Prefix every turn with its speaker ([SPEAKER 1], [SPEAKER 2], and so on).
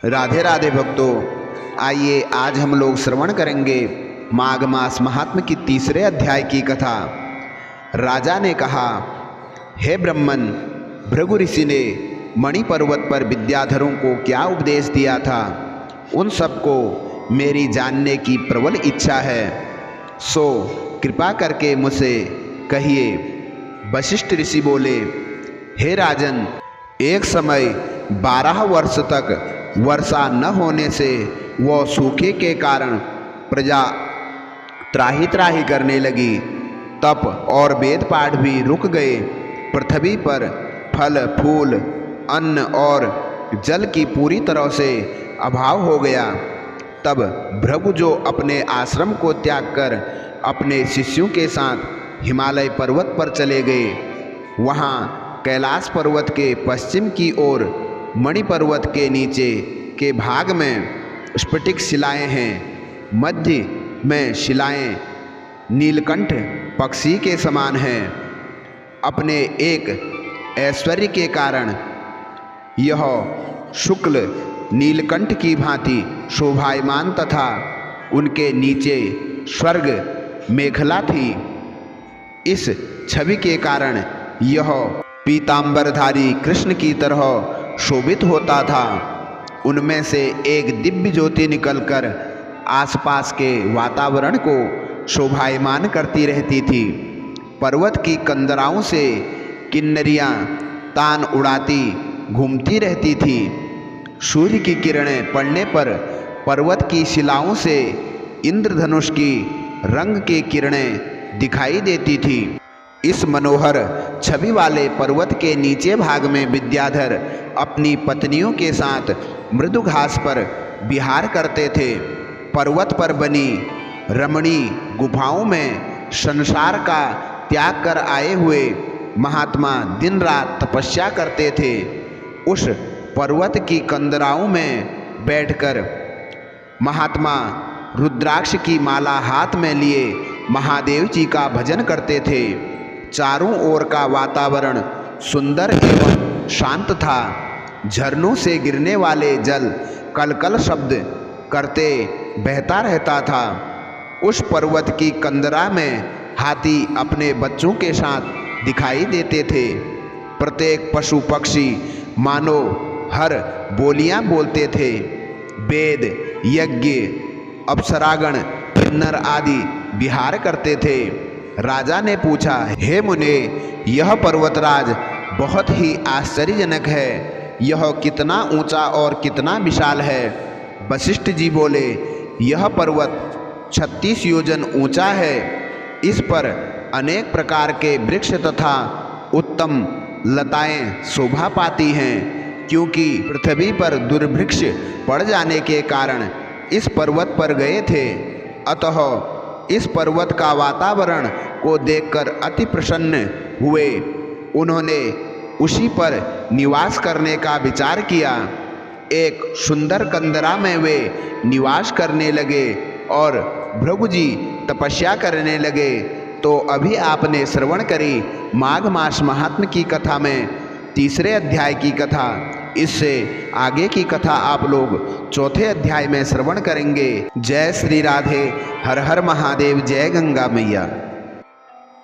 [SPEAKER 1] राधे राधे भक्तों, आइए आज हम लोग श्रवण करेंगे माघ मास महात्म्य की तीसरे अध्याय की कथा। राजा ने कहा, हे ब्रह्मन, भृगु ऋषि ने मणि पर्वत पर विद्याधरों को क्या उपदेश दिया था, उन सबको मेरी जानने की प्रबल इच्छा है, सो कृपा करके मुझसे कहिए। वशिष्ठ ऋषि बोले, हे राजन, एक समय 12 वर्ष तक वर्षा न होने से वह सूखे के कारण प्रजा त्राही त्राही करने लगी। तप और वेद पाठ भी रुक गए। पृथ्वी पर फल फूल अन्न और जल की पूरी तरह से अभाव हो गया। तब भृगु जो अपने आश्रम को त्याग कर अपने शिष्यों के साथ हिमालय पर्वत पर चले गए। वहाँ कैलाश पर्वत के पश्चिम की ओर मणि पर्वत के नीचे के भाग में स्फटिक शिलाएं हैं। मध्य में शिलाएं नीलकंठ पक्षी के समान हैं। अपने एक ऐश्वर्य के कारण यह शुक्ल नीलकंठ की भांति शोभायमान तथा उनके नीचे स्वर्ग मेखला थी। इस छवि के कारण यह पीतांबरधारी कृष्ण की तरह शोभित होता था। उनमें से एक दिव्य ज्योति निकलकर आसपास के वातावरण को शोभायमान करती रहती थी। पर्वत की कंदराओं से किन्नरियाँ तान उड़ाती घूमती रहती थी। सूर्य की किरणें पड़ने पर पर्वत की शिलाओं से इंद्रधनुष की रंग की किरणें दिखाई देती थी। इस मनोहर छवि वाले पर्वत के नीचे भाग में विद्याधर अपनी पत्नियों के साथ मृदु घास पर विहार करते थे। पर्वत पर बनी रमणी गुफाओं में संसार का त्याग कर आए हुए महात्मा दिन रात तपस्या करते थे। उस पर्वत की कंदराओं में बैठकर महात्मा रुद्राक्ष की माला हाथ में लिए महादेव जी का भजन करते थे। चारों ओर का वातावरण सुंदर एवं शांत था। झरनों से गिरने वाले जल कलकल शब्द करते बहता रहता था। उस पर्वत की कंदरा में हाथी अपने बच्चों के साथ दिखाई देते थे। प्रत्येक पशु पक्षी मानो हर बोलियां बोलते थे। वेद यज्ञ अप्सरागण किन्नर आदि विहार करते थे। राजा ने पूछा, हे मुने, यह पर्वतराज बहुत ही आश्चर्यजनक है। यह कितना ऊंचा और कितना विशाल है। वशिष्ठ जी बोले, यह पर्वत 36 योजन ऊंचा है। इस पर अनेक प्रकार के वृक्ष तथा उत्तम लताएं शोभा पाती हैं। क्योंकि पृथ्वी पर दुर्भिक्ष पड़ जाने के कारण इस पर्वत पर गए थे, अतः इस पर्वत का वातावरण को देखकर अति प्रसन्न हुए। उन्होंने उसी पर निवास करने का विचार किया। एक सुंदर कंदरा में वे निवास करने लगे और भृगु जी तपस्या करने लगे। तो अभी आपने श्रवण करी माघ मास महात्म्य की कथा में तीसरे अध्याय की कथा। इससे आगे की कथा आप लोग चौथे अध्याय में श्रवण करेंगे। जय श्री राधे, हर हर महादेव, जय गंगा मैया।